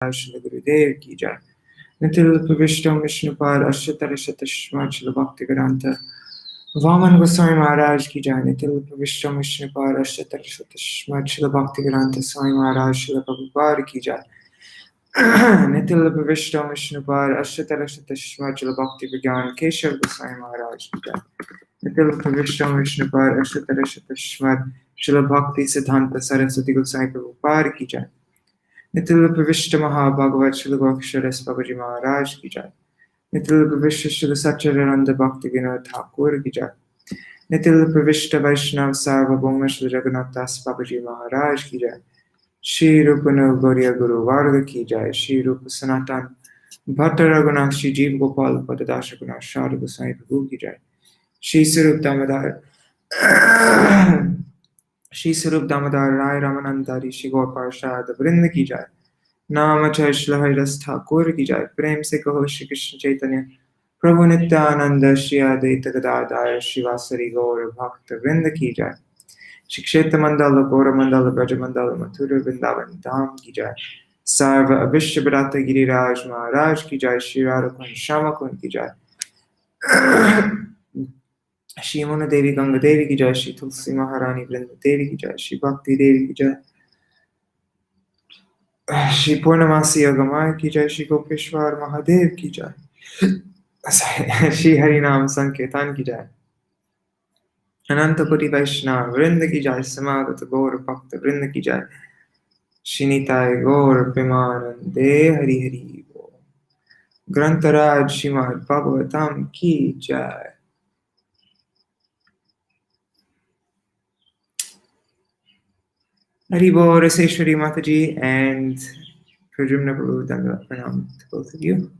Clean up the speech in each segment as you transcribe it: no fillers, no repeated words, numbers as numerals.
श्री गुरुदेव की जय। नितिल प्रविष्टम विष्णुपाद अष्टतर शतश्म श्री भक्ति ग्रंथ वामन गोस्वामी महाराज की जय। नितिल प्रविष्टम विष्णुपाद अष्टतर शतश्म श्री भक्ति ग्रंथ स्वामी महाराज श्री प्रभुपाद की जय। नितिल प्रविष्टम विष्णुपाद अष्टतर शतश्म श्री भक्ति विज्ञान केशव गोस्वामी महाराज की जय। नितिल प्रविष्टम विष्णुपाद अष्टतर शतश्म श्री भक्ति सिद्धांत सरस्वती गोस्वामी प्रभुपाद की जय। नितिल प्रविष्ट महाभागवत श्री गोक्षर बाबूजी महाराज की जय। नितिल प्रविष्ट श्री सच्चिदानंद भक्ति विनोद ठाकुर की जय। नितिल प्रविष्ट वैष्णव सार्वभौम श्री जगन्नाथ दास बाबूजी महाराज की जय। श्री रूप गौरिया गुरु वर्ग की जय। श्री रूप सनातन भट्ट रघुनाथ श्री जीव गोपाल पददास रघुनाथ शारद गोसाई प्रभु की जय। श्री स्वरूप दामोदर श्री स्वरूप दामोदर राय रामानंदारी श्री गौर पार्षद वृंद की जय। नाम श्री हरिदास ठाकुर की जय। प्रेम से कहो श्री कृष्ण चैतन्य प्रभु नित्यानंद श्री अद्वैत गदाधर शिवासरी गौर भक्त वृंद की जय। श्री क्षेत्र मंडल गौर मंडल ब्रज मंडल मथुर वृंदावन धाम की जय। सर्व विश्व विराट गिरिराज महाराज की जय। श्री राधा कुंज श्यामा कुंज की जय। श्री मुन देवी गंगा देवी की जय। श्री तुलसी महारानी वृंद देवी की जय। श्री भक्ति देवी की जय। श्री पूर्णमासी अगमाय की जय। श्री गोपेश्वर महादेव की जय। श्री हरि नाम संकीर्तन की जय। अनंत कोटि वैष्णव वृंद की जय। समागत गौर भक्त वृंद की जय। श्री निताय गौर प्रेमानंदे हरि हरि बोल। ग्रंथराज श्रीमद्-भागवतम की जय। Hari Bo, Raseshwari Mataji and Prajumna Prabhu, Dandavat Pranam to both of you.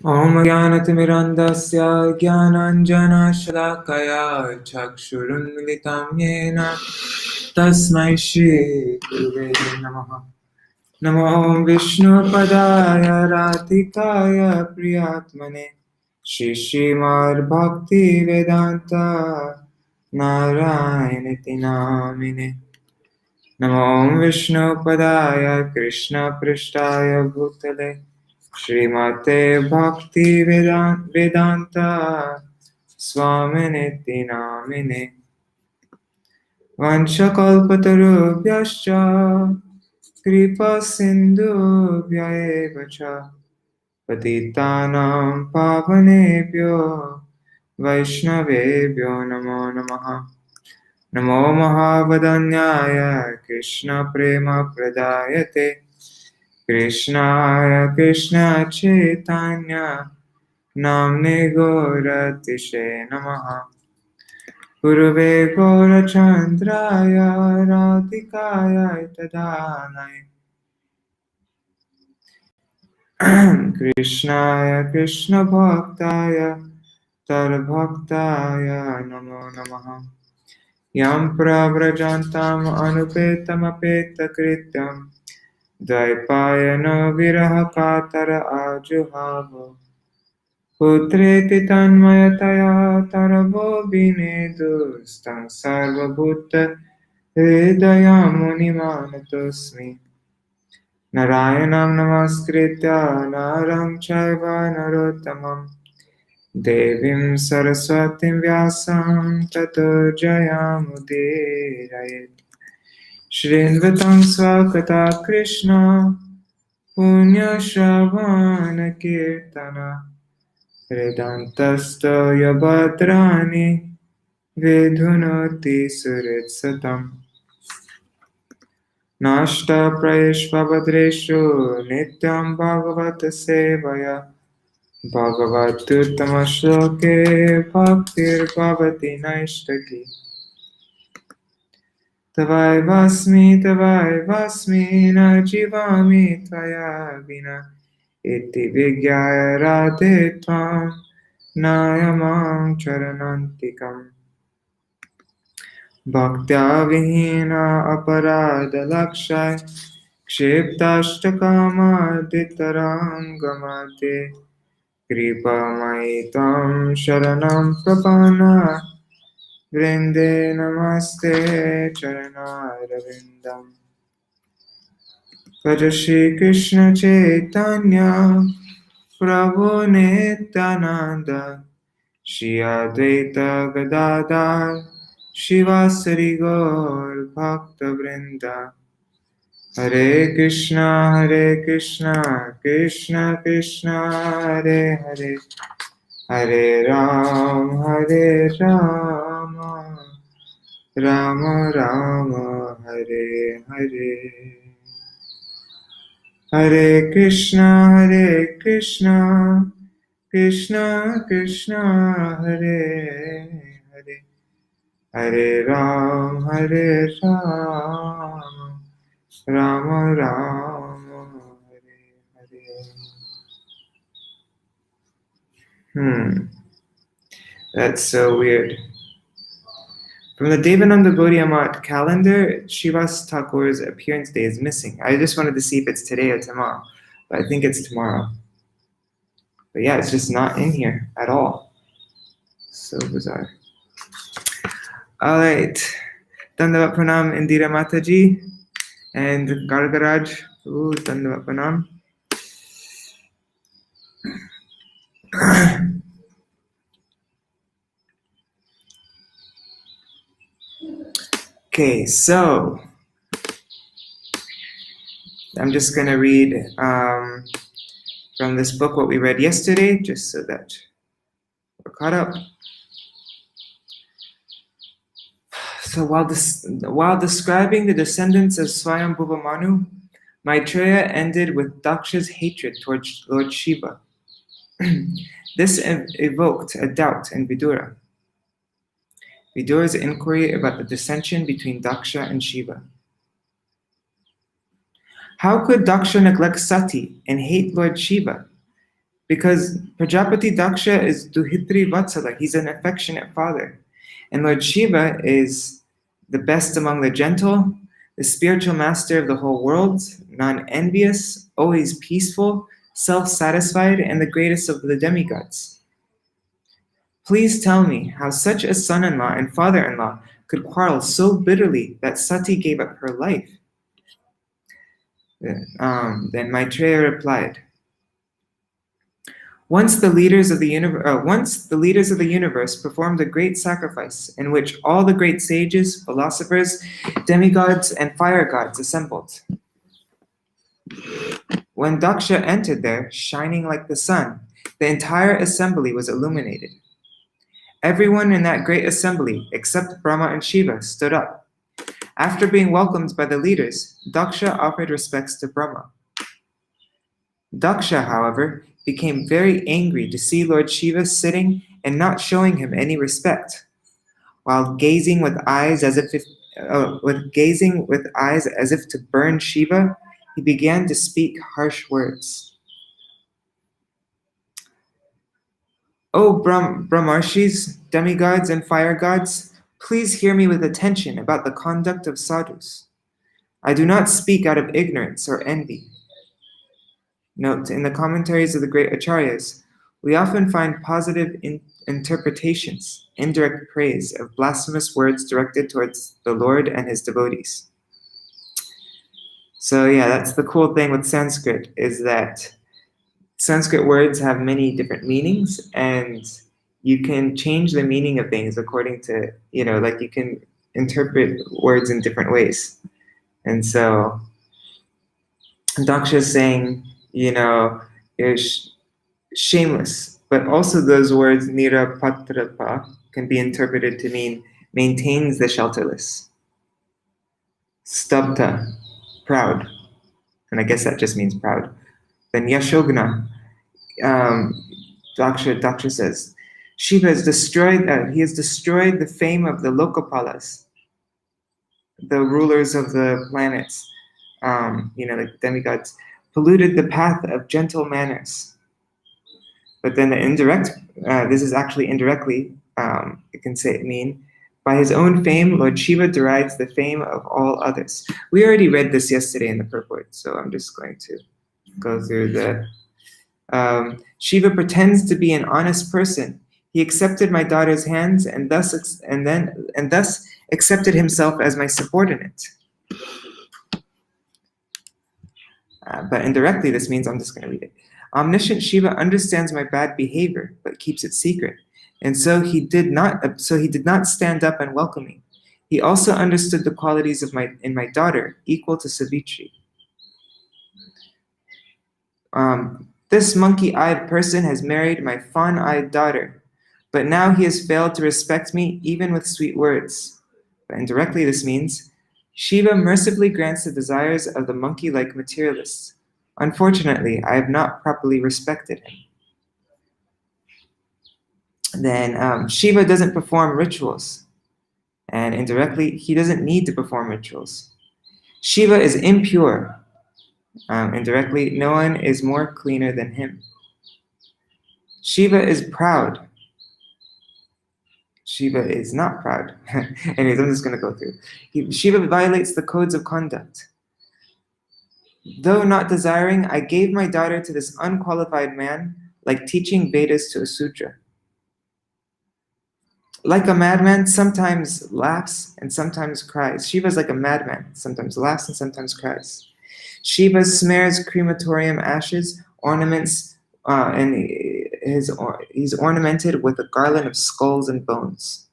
Om Jnanatimirandasya Jnananjana Shalakaya Chakshurunmilitam Yena Tasmai Shri Guruve Namaha. Namo Vishnu Padaya Radhikaya Priyatmane Shri Śrīmad-Bhakti Vedanta Narayaniti Namine. Namo Vishnu Padaya Krishna Prishtaya Bhutale Śrīmate Bhakti Vedanta Swaminiti Namine. Vanchakalpatarubhyascha Kripa Sindhu Vyayevacha Patitanam Pavanebhyo Vaishnavebhyo Namo Namaha. Namo Mahavadanyaya Krishna Prema Pradayate Krishnaya Krishna Chaitanya Namne Gauratishe Namaha. Guruve Gaurachandraya Radhikaya Tadanaya Krishnaya Krishna Bhaktaya Tarbhaktaya Namo Namaha. Yam Pravrajantam Anupetam Apeta Krityam Dvaipayano Viraha Katara Ajuhavo Putreti Tanmayataya Taravo Vinedu Stang Sarva Bhutta Hridaya Munimanatosmi. Narayanam Namaskritya Naram Chaiva Narottamam Devim Saraswatim Vyasam Tato Jayamudiraye. Shrinvatam Swakata Krishna Punya Shravana Kirtana Vedantasta Yabhadrani Vedhunoti Suritsatam. Nashta Prayeshvabhadreshu Nityam Bhagavata Sevaya Bhagavatuttama Shloke Bhaktir Bhavati Naishtaki. Tavai Vasmi Na Jivami Tvaya Vina Iti Vigyaya Radhe Tvam Nayamam Charanantikam. Bhaktya Vihina Aparada Lakshaya Kshiptastakama Ditarangamate Kripamai tam sharanam prapana Vrinde namaste charanarvindam Bhaja Shri Krishna Chaitanya Prabhu Nityananda Shri Advaita Gadadhar Shivasari Gaur Bhakta Vrinda Hare Krishna Krishna Krishna Hare Hare Hare Rama Rama Rama Hare Hare Hare Krishna Krishna Krishna Hare Hare Hare Hare Rama Rama Rama Hare Hare. That's so weird. From the Devananda Gaudiya Math calendar, Srivas Thakur's appearance day is missing. I just wanted to see if it's today or tomorrow, but I think it's tomorrow. But yeah, it's just not in here at all. So bizarre. All right. Dandavat Pranam Indira Mataji and Gargaraj. Ooh, Dandavat Pranam. Okay, so I'm just going to read from this book what we read yesterday, just so that we're caught up. So while describing the descendants of Swayambhuva Manu, Maitreya ended with Daksha's hatred towards Lord Śiva. This evoked a doubt in Vidura. Vidura's inquiry about the dissension between Daksha and Śiva. How could Daksha neglect Sati and hate Lord Śiva? Because Prajapati Daksha is Duhitri Vatsala, he's an affectionate father. And Lord Śiva is the best among the gentle, the spiritual master of the whole world, non-envious, always peaceful, self-satisfied, and the greatest of the demigods. Please tell me how such a son-in-law and father-in-law could quarrel so bitterly that Sati gave up her life. Then Maitreya replied, Once the leaders of the universe performed a great sacrifice in which all the great sages, philosophers, demigods, and fire gods assembled. When Daksha entered there, shining like the sun, the entire assembly was illuminated. Everyone in that great assembly, except Brahma and Shiva, stood up. After being welcomed by the leaders, Daksha offered respects to Brahma. Daksha, however, became very angry to see Lord Śiva sitting and not showing him any respect. While gazing with eyes as if to burn Śiva, he began to speak harsh words. O Brahmarshis, demigods, and fire gods, please hear me with attention about the conduct of sadhus. I do not speak out of ignorance or envy. Note, in the commentaries of the great acharyas, we often find positive interpretations, indirect praise of blasphemous words directed towards the Lord and his devotees. So yeah, that's the cool thing with Sanskrit, is that Sanskrit words have many different meanings, and you can change the meaning of things according to, like you can interpret words in different ways. And so Daksha is saying, is shameless, but also those words nirapatrapa can be interpreted to mean maintains the shelterless. Stabta, proud, and I guess that just means proud. Then Yashogna, Daksha says, Shiva has destroyed, he has destroyed the fame of the Lokapalas, the rulers of the planets, the demigods, polluted the path of gentle manners. But then the indirect, this is actually indirectly, it can mean, by his own fame, Lord Śiva derides the fame of all others. We already read this yesterday in the purport, so I'm just going to go through the Shiva pretends to be an honest person. He accepted my daughter's hands and thus accepted himself as my subordinate. But indirectly, this means, I'm just going to read it. Omniscient Shiva understands my bad behavior, but keeps it secret. And so he did not stand up and welcome me. He also understood the qualities in my daughter, equal to Savitri. This monkey-eyed person has married my fawn-eyed daughter, but now he has failed to respect me even with sweet words. But indirectly, this means Shiva mercifully grants the desires of the monkey-like materialists. Unfortunately, I have not properly respected him. Then Shiva doesn't perform rituals. And indirectly, he doesn't need to perform rituals. Shiva is impure. Indirectly, no one is more cleaner than him. Shiva is proud. Shiva is not proud. Anyways, I'm just going to go through. Shiva violates the codes of conduct. Though not desiring, I gave my daughter to this unqualified man, like teaching Vedas to a sutra. Like a madman, sometimes laughs and sometimes cries. Shiva is like a madman, sometimes laughs and sometimes cries. Shiva smears crematorium ashes, ornaments, and he's ornamented with a garland of skulls and bones.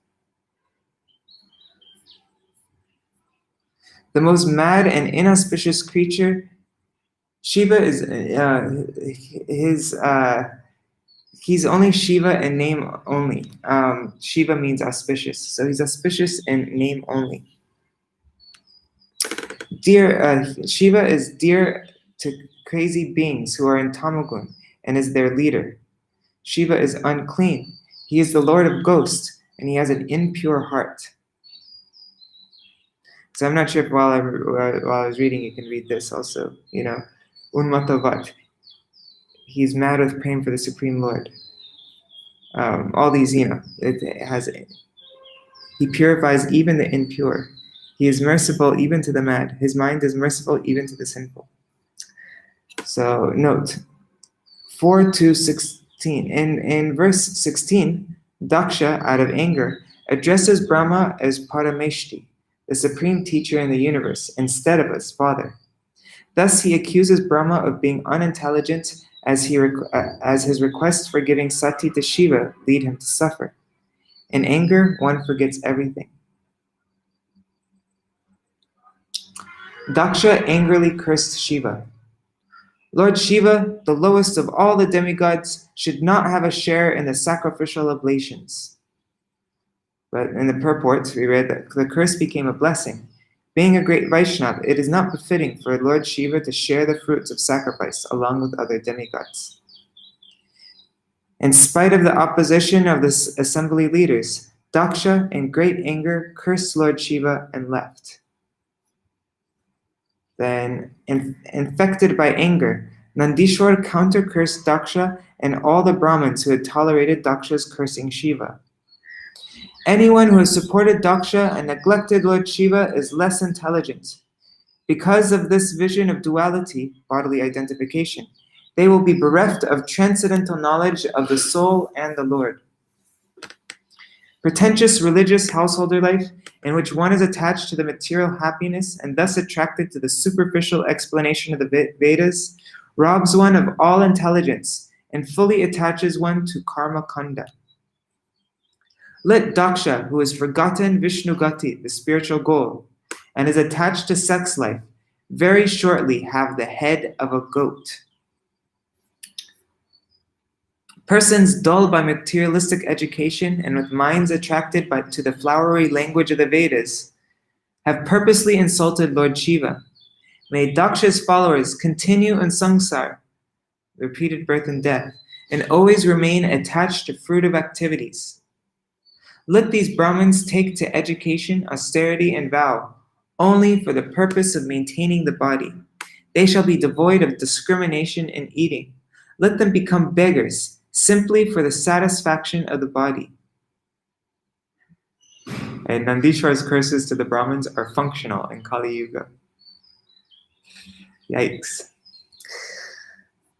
The most mad and inauspicious creature, Shiva is he's only Shiva in name only. Shiva means auspicious, so he's auspicious in name only. Shiva is dear to crazy beings who are in Tamagun and is their leader. Shiva is unclean. He is the Lord of ghosts, and he has an impure heart. So I'm not sure if while I was reading, you can read this also. Unmatavat. He's mad with praying for the Supreme Lord. All these, he purifies even the impure. He is merciful even to the mad. His mind is merciful even to the sinful. So note, 4-16. In verse 16, Daksa, out of anger, addresses Brahma as Parameshti, the supreme teacher in the universe, instead of as father. Thus he accuses Brahma of being unintelligent as his requests for giving sati to Shiva lead him to suffer. In anger, one forgets everything. Daksha angrily cursed Shiva. Lord Shiva, the lowest of all the demigods, should not have a share in the sacrificial oblations. But in the purport, we read that the curse became a blessing. Being a great Vaishnava, it is not befitting for Lord Shiva to share the fruits of sacrifice along with other demigods. In spite of the opposition of the assembly leaders, Daksha, in great anger, cursed Lord Shiva and left. Then, infected by anger, Nandishwar counter-cursed Daksha and all the Brahmins who had tolerated Daksha's cursing Shiva. Anyone who has supported Daksha and neglected Lord Shiva is less intelligent. Because of this vision of duality, bodily identification, they will be bereft of transcendental knowledge of the soul and the Lord. Pretentious religious householder life, in which one is attached to the material happiness and thus attracted to the superficial explanation of the Vedas, robs one of all intelligence and fully attaches one to karma kanda. Let Daksha, who has forgotten Vishnugati, the spiritual goal, and is attached to sex life, very shortly have the head of a goat. Persons dulled by materialistic education and with minds attracted to the flowery language of the Vedas have purposely insulted Lord Shiva. May Daksha's followers continue in samsara, repeated birth and death, and always remain attached to fruitive activities. Let these Brahmins take to education, austerity, and vow only for the purpose of maintaining the body. They shall be devoid of discrimination in eating. Let them become beggars, simply for the satisfaction of the body. And Nandishwar's curses to the Brahmins are functional in Kali Yuga. Yikes.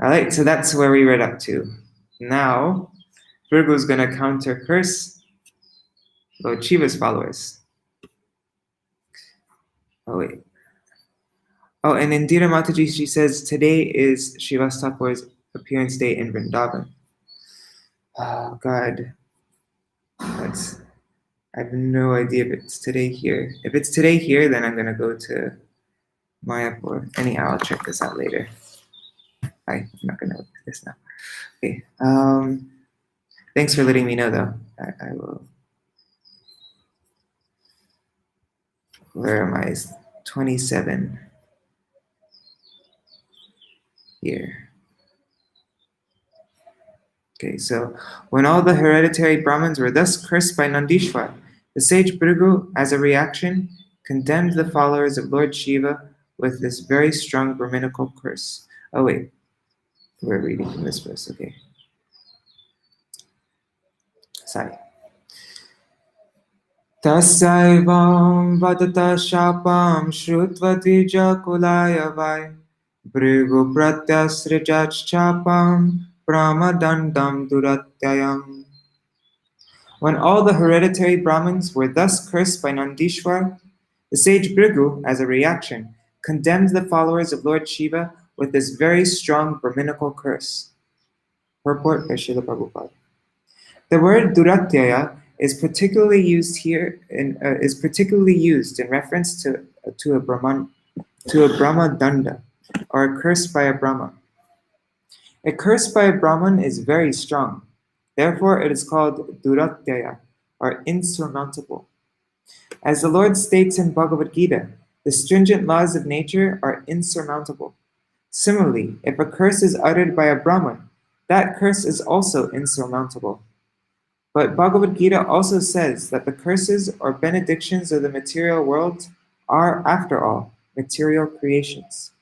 All right, so that's where we read up to. Now, Bhṛgu is going to counter curse Lord Shiva's followers. Oh, wait. Oh, and Indira Mataji, she says, today is Shiva's Thakur's appearance day in Vrindavan. Oh, God. I have no idea if it's today here. If it's today here, then I'm going to go to Mayapur. Anyhow, I'll check this out later. I'm not going to look at this now. Okay. Thanks for letting me know, though. I will. Where am I? 27. Here. Okay, so when all the hereditary Brahmins were thus cursed by Nandishwar, the sage Bhṛgu, as a reaction, condemned the followers of Lord Shiva with this very strong Brahminical curse. Oh wait, we're reading from this verse, okay. Sorry. Tasaivam vadata shapam shrutva dvija kulaya vai Bhṛgu pratyasrijach chapam Brahmadandam duratyayam. When all the hereditary Brahmins were thus cursed by Nandishwar, the sage Bhṛgu, as a reaction, condemned the followers of Lord Shiva with this very strong Brahminical curse. Purport by Srila Prabhupada. The word duratyaya is particularly used in reference to a Brahma danda, or a curse by a Brahma. A curse by a Brahman is very strong. Therefore, it is called duratyaya, or insurmountable. As the Lord states in Bhagavad Gita, the stringent laws of nature are insurmountable. Similarly, if a curse is uttered by a Brahman, that curse is also insurmountable. But Bhagavad Gita also says that the curses or benedictions of the material world are, after all, material creations.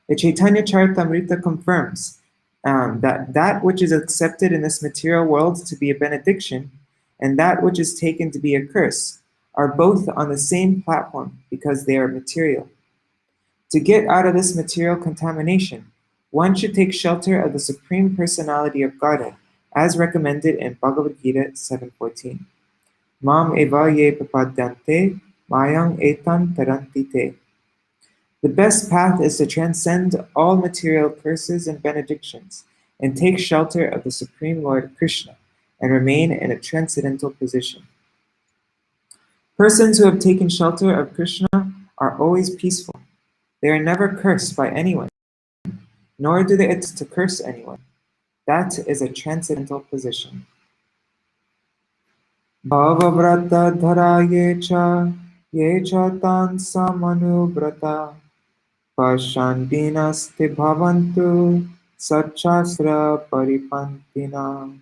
The Chaitanya Charitamrita confirms that which is accepted in this material world to be a benediction and that which is taken to be a curse are both on the same platform because they are material. To get out of this material contamination, one should take shelter of the Supreme Personality of Godhead, as recommended in Bhagavad Gita 7.14. Mam eva ye papadyante mayang etan taranti te. The best path is to transcend all material curses and benedictions and take shelter of the Supreme Lord Krishna and remain in a transcendental position. Persons who have taken shelter of Krishna are always peaceful. They are never cursed by anyone, nor do they attempt to curse anyone. That is a transcendental position. Bhavavrata dhara yecha tan samanuvrata Pashandinaste bhavantu sachasra paripantina.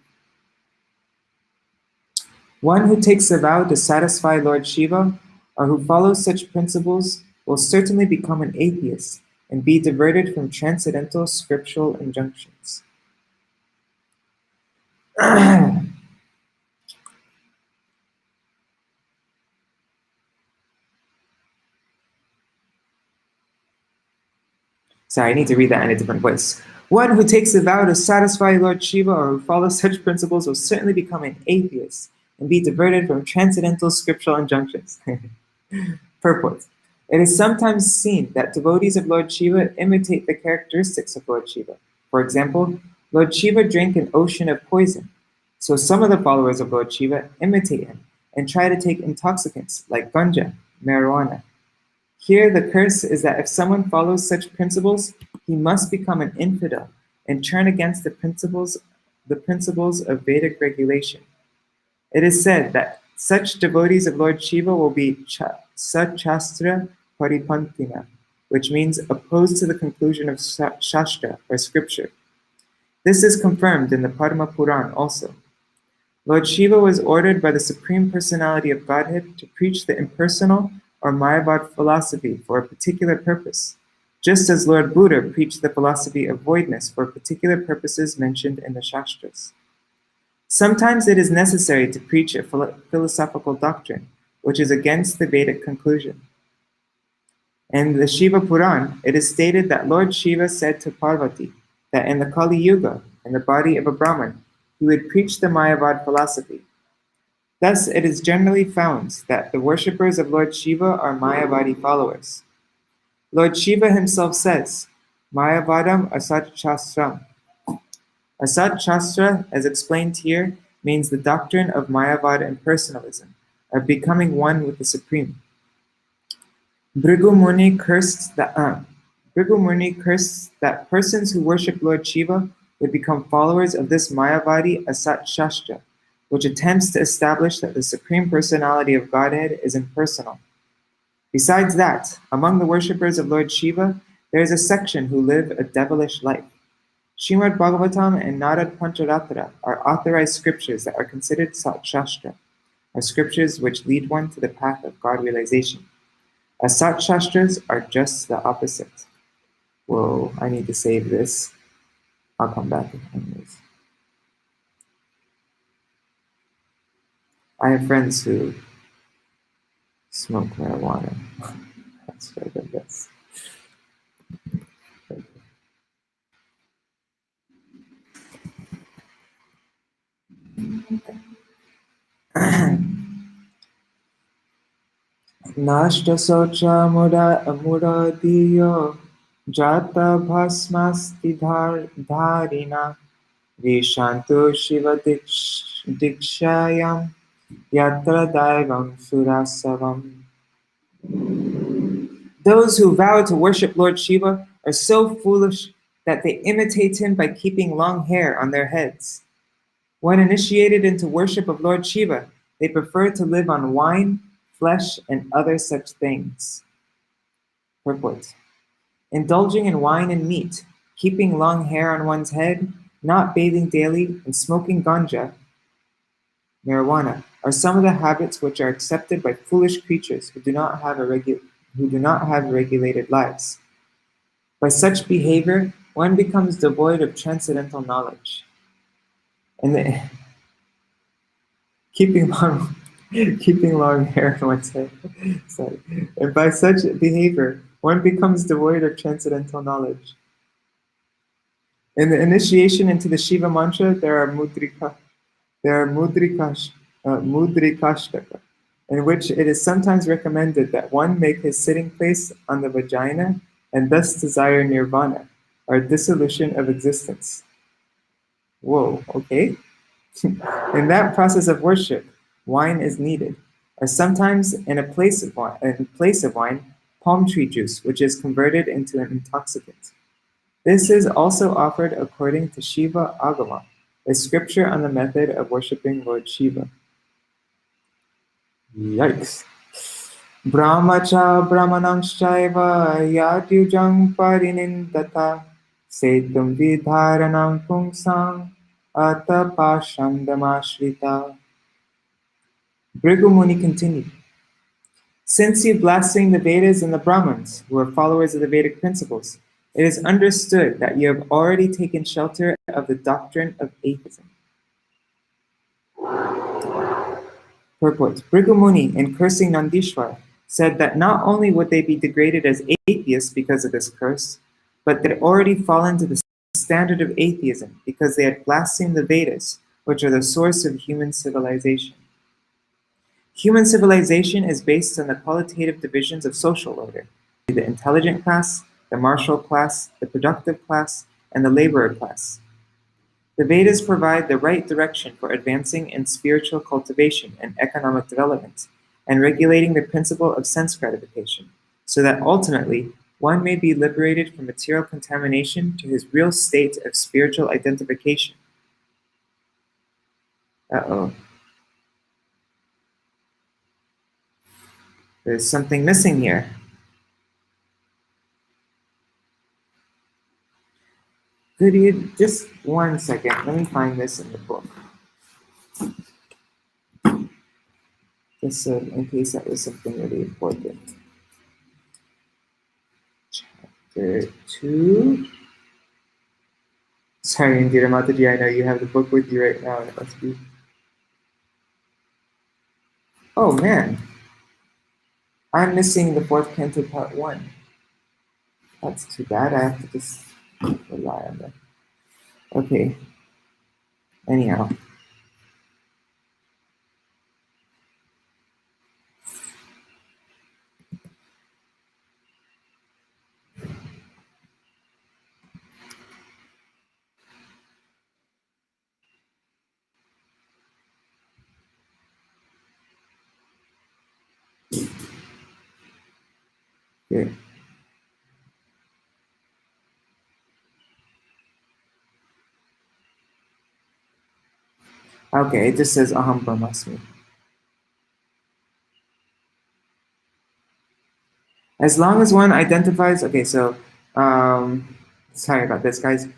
One who takes a vow to satisfy Lord Shiva or who follows such principles will certainly become an atheist and be diverted from transcendental scriptural injunctions. Sorry, I need to read that in a different voice. One who takes a vow to satisfy Lord Shiva or who follows such principles will certainly become an atheist and be diverted from transcendental scriptural injunctions. Purport. It is sometimes seen that devotees of Lord Shiva imitate the characteristics of Lord Shiva. For example, Lord Shiva drank an ocean of poison. So some of the followers of Lord Shiva imitate him and try to take intoxicants like ganja, marijuana. Here, the curse is that if someone follows such principles, he must become an infidel and turn against the principles of Vedic regulation. It is said that such devotees of Lord Shiva will be sachastra paripantina, which means opposed to the conclusion of shastra or scripture. This is confirmed in the Padma Puran also. Lord Shiva was ordered by the Supreme Personality of Godhead to preach the impersonal or Mayavad philosophy for a particular purpose, just as Lord Buddha preached the philosophy of voidness for particular purposes mentioned in the Shastras. Sometimes it is necessary to preach a philosophical doctrine, which is against the Vedic conclusion. In the Shiva Puran, it is stated that Lord Shiva said to Parvati that in the Kali Yuga, in the body of a Brahmin who would preach the Mayavad philosophy. Thus, it is generally found that the worshippers of Lord Shiva are Mayavadi followers. Lord Shiva himself says, Mayavadam asat shastram. Asat shastra, as explained here, means the doctrine of Mayavad impersonalism, of becoming one with the Supreme. Bhṛgu Muni cursed that persons who worship Lord Shiva would become followers of this Mayavadi Asat Shastra, which attempts to establish that the Supreme Personality of Godhead is impersonal. Besides that, among the worshippers of Lord Shiva, there is a section who live a devilish life. Śrīmad-Bhāgavatam and Narad Pancharatra are authorized scriptures that are considered Sat Shastra, are scriptures which lead one to the path of God realization. Asat Shastras are just the opposite. Whoa, I need to save this. I'll come back anyways. I have friends who smoke marijuana. That's what I guess. Nashta socha muradiyo jata bhasmasti dharina vishantu shiva dikshayam yatra daivam surasavam. Those who vow to worship Lord Shiva are so foolish that they imitate him by keeping long hair on their heads. When initiated into worship of Lord Shiva, they prefer to live on wine, flesh, and other such things. Purport. Indulging in wine and meat, keeping long hair on one's head, not bathing daily, and smoking ganja, marijuana, are some of the habits which are accepted by foolish creatures who do not have regulated lives. By such behavior, one becomes devoid of transcendental knowledge. And keeping long hair on one's head. Sorry. And by such behavior, one becomes devoid of transcendental knowledge. In the initiation into the Shiva mantra, there are mudrikashtaka, in which it is sometimes recommended that one make his sitting place on the vagina and thus desire nirvana, or dissolution of existence. Whoa, okay. In that process of worship, wine is needed, or sometimes in place of wine, palm tree juice, which is converted into an intoxicant. This is also offered according to Shiva Agama, a scripture on the method of worshipping Lord Shiva. Yikes. Brahmacha brahmanamshchaiva yatyujang parinindata setum vidharanam pungsam atapashandamashrita. Bhṛgu Muni continued, since you blaspheme the Vedas and the Brahmins, who are followers of the Vedic principles, it is understood that you have already taken shelter of the doctrine of atheism. Purport. Bhṛgu Muni, in cursing Nandishwar, said that not only would they be degraded as atheists because of this curse, but they'd already fallen to the standard of atheism because they had blasphemed the Vedas, which are the source of human civilization. Human civilization is based on the qualitative divisions of social order: the intelligent class, the martial class, the productive class, and the laborer class. The Vedas provide the right direction for advancing in spiritual cultivation and economic development, and regulating the principle of sense gratification, so that ultimately one may be liberated from material contamination to his real state of spiritual identification. There's something missing here. Could you just 1 second? Let me find this in the book. Just in case that was something really important. Chapter 2. Sorry, Indira Mataji, I know you have the book with you right now, and it must be. Oh man, I'm missing the 4th canto part 1. That's too bad. I have to just rely on that. Okay, Anyhow. Okay. Okay, it just says Aham Brahmasmi. As long as one identifies, okay, so, sorry about this, guys.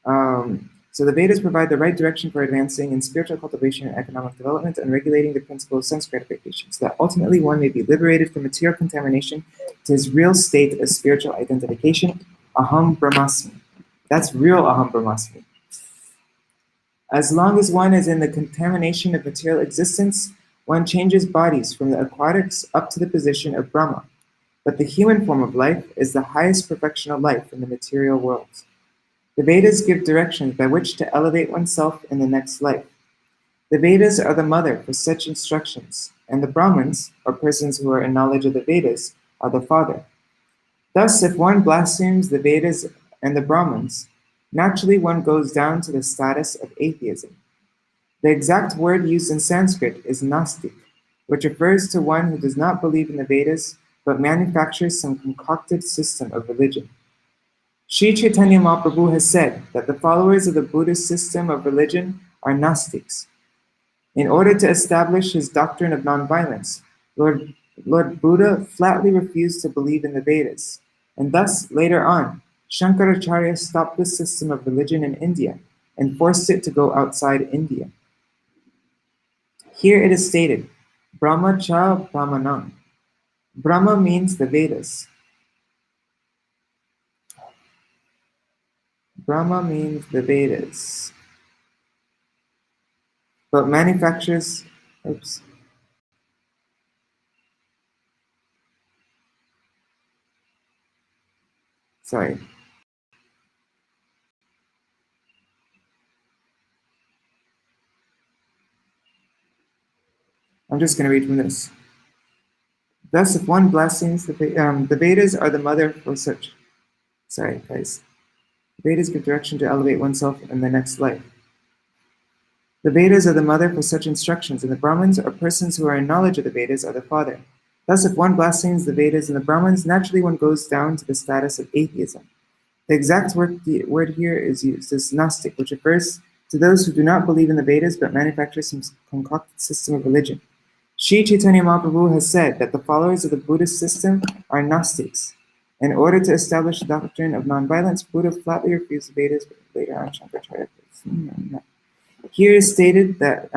So the Vedas provide the right direction for advancing in spiritual cultivation and economic development and regulating the principle of sense gratification, so that ultimately one may be liberated from material contamination to his real state of spiritual identification, Aham Brahmasmi. That's real Aham Brahmasmi. As long as one is in the contamination of material existence, one changes bodies from the aquatics up to the position of Brahma. But the human form of life is the highest perfection of life in the material world. The Vedas give directions by which to elevate oneself in the next life. The Vedas are the mother for such instructions, and the Brahmins, or persons who are in knowledge of the Vedas, are the father. Thus, if one blasphemes the Vedas and the Brahmins, naturally one goes down to the status of atheism. The exact word used in Sanskrit is Nastik, which refers to one who does not believe in the Vedas but manufactures some concocted system of religion. Sri Chaitanya Mahaprabhu has said that the followers of the Buddhist system of religion are Gnostics. In order to establish his doctrine of nonviolence, Lord Buddha flatly refused to believe in the Vedas, and thus, later on, Shankaracharya stopped this system of religion in India and forced it to go outside India. Here it is stated, Brahma cha Brahmanam. Brahma means the Vedas. Brahma means the Vedas. But manufactures, oops. Sorry. I'm just going to read from this. Thus, if one blasphemes the Vedas are the mother for such. Sorry, guys. The Vedas give direction to elevate oneself in the next life. The Vedas are the mother for such instructions, and the Brahmins, or persons who are in knowledge of the Vedas, are the father. Thus, if one blasphemes the Vedas and the Brahmins, naturally one goes down to the status of atheism. The exact word here is used as Gnostic, which refers to those who do not believe in the Vedas but manufacture some concocted system of religion. Sri Chaitanya Mahaprabhu has said that the followers of the Buddhist system are Gnostics. In order to establish the doctrine of nonviolence, Buddha flatly refused the Vedas, but later on Shankaracharya. Here is stated that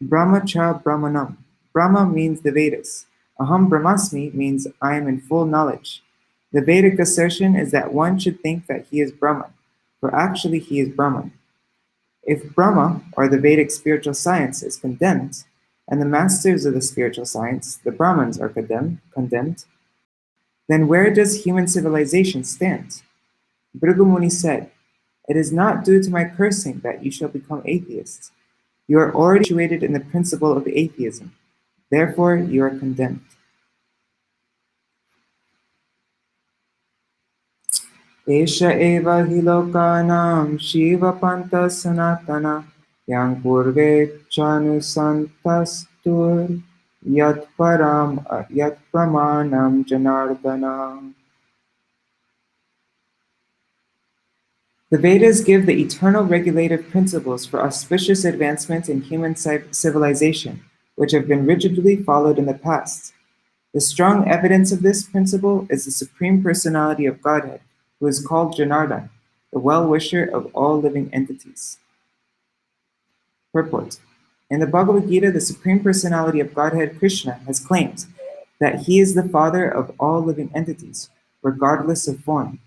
Brahma cha Brahmanam. Brahma means the Vedas. Aham Brahmasmi means I am in full knowledge. The Vedic assertion is that one should think that he is Brahman, for actually he is Brahman. If Brahma, or the Vedic spiritual science, is condemned, and the masters of the spiritual science, the Brahmins, are condemned, then where does human civilization stand? Bhṛgu Muni said, "It is not due to my cursing that you shall become atheists. You are already situated in the principle of atheism. Therefore, you are condemned." Esha eva hi lokanam Shiva panta sanatana yang purve chanusantastur yat pramanam janardana. The Vedas give the eternal regulative principles for auspicious advancement in human civilization, which have been rigidly followed in the past. The strong evidence of this principle is the Supreme Personality of Godhead, who is called Janardana, the well-wisher of all living entities. Purport. In the Bhagavad Gita, the Supreme Personality of Godhead, Krishna, has claimed that he is the father of all living entities, regardless of form.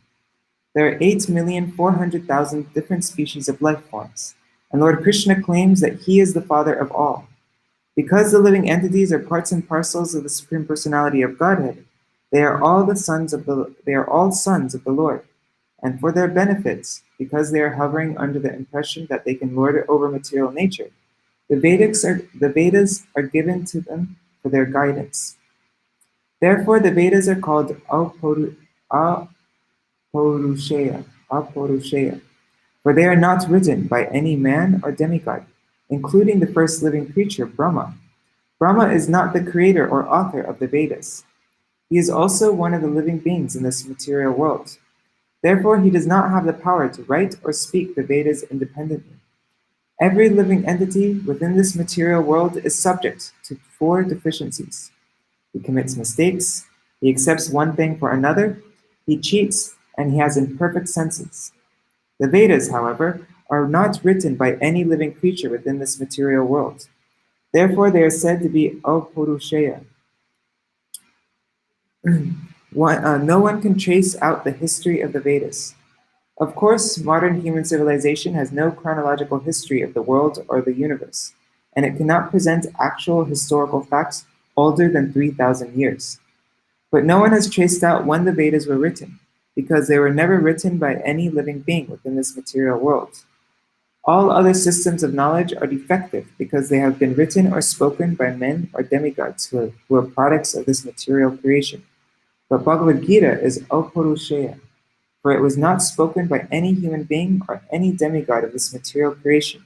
There are 8,400,000 different species of life forms, and Lord Krishna claims that he is the father of all. Because the living entities are parts and parcels of the Supreme Personality of Godhead, they are all sons of the Lord, and for their benefits, because they are hovering under the impression that they can lord it over material nature, the Vedas are given to them for their guidance. Therefore, the Vedas are called Apaurushaya, for they are not written by any man or demigod, including the first living creature, Brahma. Brahma is not the creator or author of the Vedas. He is also one of the living beings in this material world. Therefore, he does not have the power to write or speak the Vedas independently. Every living entity within this material world is subject to 4 deficiencies. He commits mistakes, he accepts one thing for another, he cheats, and he has imperfect senses. The Vedas, however, are not written by any living creature within this material world. Therefore, they are said to be Apaurushaya. No one can trace out the history of the Vedas. Of course, modern human civilization has no chronological history of the world or the universe, and it cannot present actual historical facts older than 3,000 years. But no one has traced out when the Vedas were written, because they were never written by any living being within this material world. All other systems of knowledge are defective because they have been written or spoken by men or demigods who are products of this material creation. But Bhagavad Gita is Apaurushaya, for it was not spoken by any human being or any demigod of this material creation.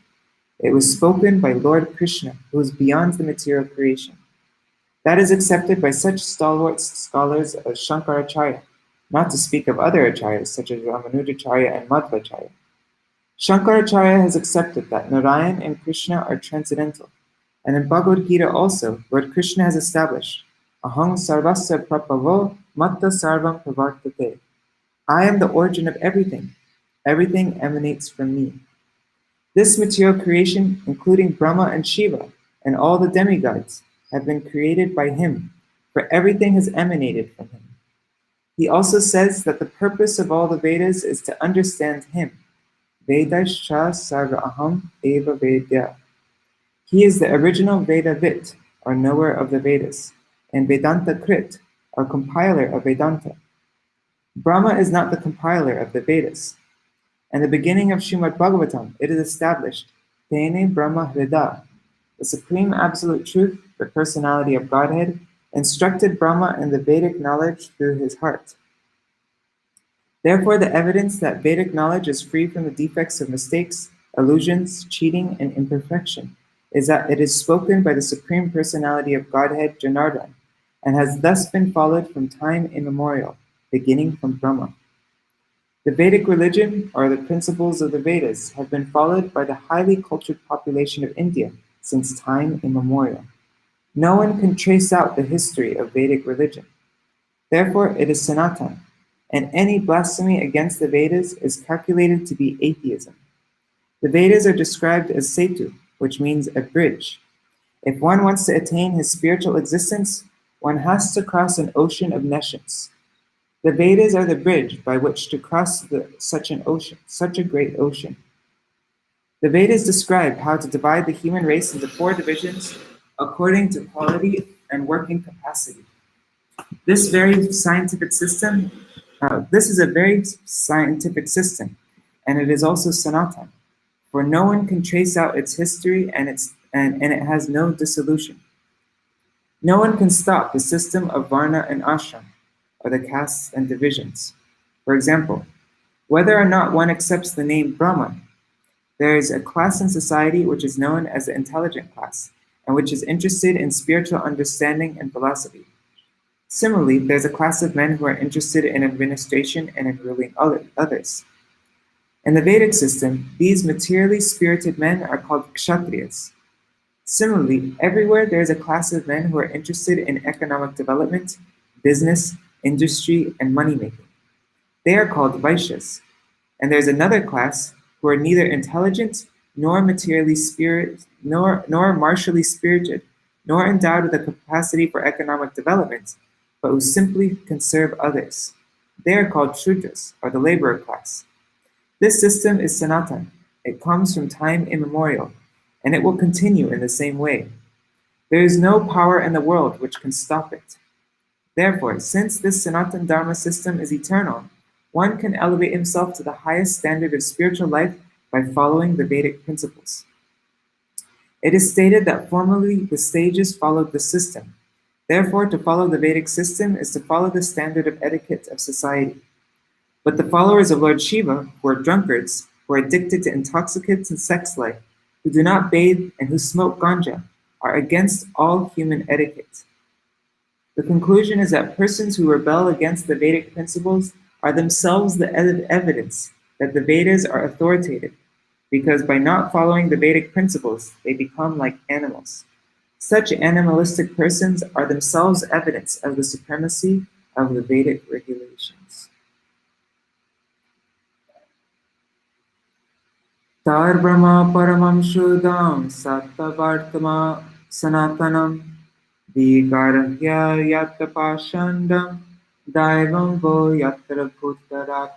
It was spoken by Lord Krishna, who is beyond the material creation. That is accepted by such stalwart scholars as Shankaracharya, not to speak of other acharyas such as Ramanujacharya and Madhvacharya. Shankaracharya has accepted that Narayan and Krishna are transcendental, and in Bhagavad Gita also, Lord Krishna has established, Aham sarvasya prabhavo matta sarvam pravartate. I am the origin of everything. Everything emanates from me. This material creation, including Brahma and Shiva and all the demigods, have been created by him, for everything has emanated from him. He also says that the purpose of all the Vedas is to understand him. Vedascha sarva aham eva vedya. He is the original Vedavit, or knower of the Vedas, and Vedanta Krit, or compiler of Vedanta. Brahma is not the compiler of the Vedas. In the beginning of Śrīmad-Bhāgavatam, it is established, Tene Brahma Hrida, the supreme absolute truth, the personality of Godhead, instructed Brahma in the Vedic knowledge through his heart. Therefore, the evidence that Vedic knowledge is free from the defects of mistakes, illusions, cheating, and imperfection is that it is spoken by the supreme personality of Godhead, Janardhan, and has thus been followed from time immemorial, beginning from Brahma. The Vedic religion, or the principles of the Vedas, have been followed by the highly cultured population of India since time immemorial. No one can trace out the history of Vedic religion. Therefore, it is Sanatan, and any blasphemy against the Vedas is calculated to be atheism. The Vedas are described as Setu, which means a bridge. If one wants to attain his spiritual existence, one has to cross an ocean of nescience. The Vedas are the bridge by which to cross such a great ocean. The Vedas describe how to divide the human race into 4 divisions according to quality and working capacity. This is a very scientific system, and it is also Sanatan, for no one can trace out its history and it has no dissolution. No one can stop the system of Varna and Ashram, or the castes and divisions. For example, whether or not one accepts the name Brahman, there is a class in society which is known as the intelligent class, and which is interested in spiritual understanding and philosophy. Similarly, there's a class of men who are interested in administration and in ruling others. In the Vedic system, these materially spirited men are called kshatriyas. Similarly, everywhere there is a class of men who are interested in economic development, business, industry, and money-making. They are called Vaishyas. And there's another class who are neither intelligent, nor materially nor martially spirited, nor endowed with a capacity for economic development, but who simply can serve others. They are called Shudras, or the laborer class. This system is Sanatan. It comes from time immemorial, and it will continue in the same way. There is no power in the world which can stop it. Therefore, since this Sanatan Dharma system is eternal, one can elevate himself to the highest standard of spiritual life by following the Vedic principles. It is stated that formerly the sages followed the system. Therefore, to follow the Vedic system is to follow the standard of etiquette of society. But the followers of Lord Shiva, who are drunkards, who are addicted to intoxicants and sex life, who do not bathe and who smoke ganja, are against all human etiquette. The conclusion is that persons who rebel against the Vedic principles are themselves the evidence that the Vedas are authoritative, because by not following the Vedic principles, they become like animals. Such animalistic persons are themselves evidence of the supremacy of the Vedic regulations. Tar Brahma Paramam Shuddham Sattvavartama Sanatanam Vigarahya Yatapashandam Daivam Vo Yatra Bhuttarat.